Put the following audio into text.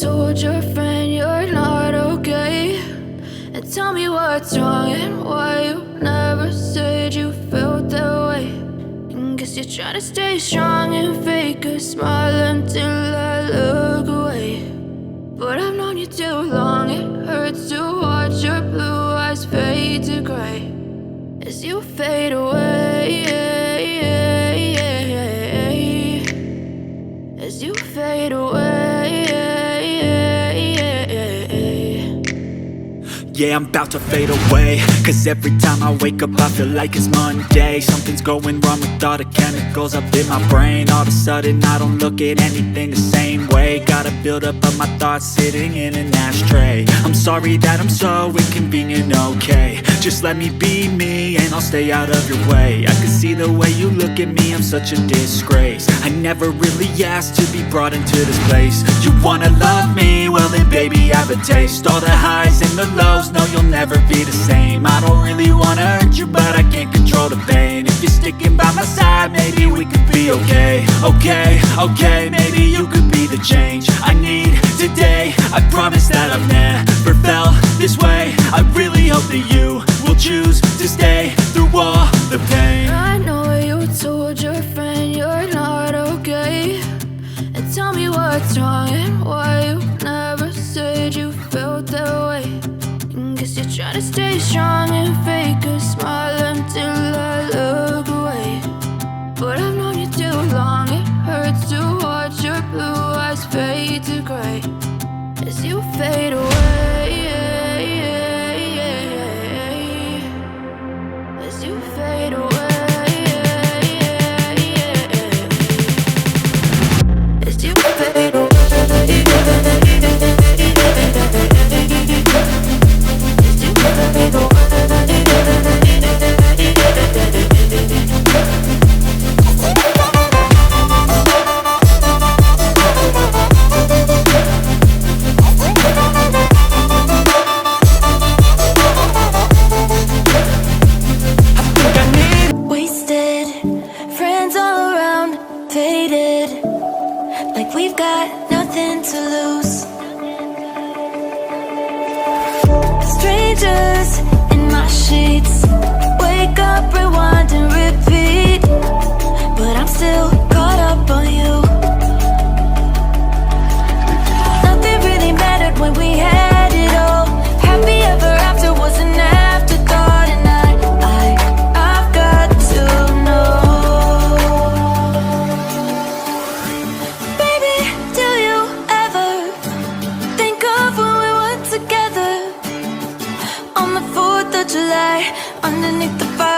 told your friend you're not okay, and tell me what's wrong and why you never said you felt that way. And guess you're trying to stay strong and fake a smile until I look away. But I've known you too long, it hurts to watch your blue eyes fade to gray as you fade away, as you fade away. Yeah, I'm about to fade away, cause every time I wake up I feel like it's Monday. Something's going wrong with all the chemicals up in my brain. All of a sudden I don't look at anything the same way. Gotta build up of my thoughts sitting in an ashtray. I'm sorry that I'm so inconvenient, okay. Just let me be me and I'll stay out of your way. I can see the way you look at me, I'm such a disgrace. I never really asked to be brought into this place. You wanna love me? Well then baby I have a taste. All the highs and the lows, no you'll never be the same. I don't really wanna hurt you but I can't control the pain. If you're sticking by my side maybe we could be okay. Okay, maybe you could be the change I need today. I promise that I've never felt this way. I really hope that you will choose to stay through all the pain. I know you told your friend you're not okay, and tell me what's wrong and why you never said you felt that way. And guess you're trying to stay strong and fake a smile until I look away. But I've known you too long, it hurts to watch your blue eyes fade to gray as you fade away, as you fade away, as you fade away. Wasted, friends all around, faded, like we've got nothing to lose. Strangers in my sheets, wake up, rewind and repeat, but I'm still caught up on you. Nothing really mattered when we had it all. Happy ever after was an afterthought, and I've got to know. Baby, do you ever think of when we were together on the 4th of July, underneath the fire?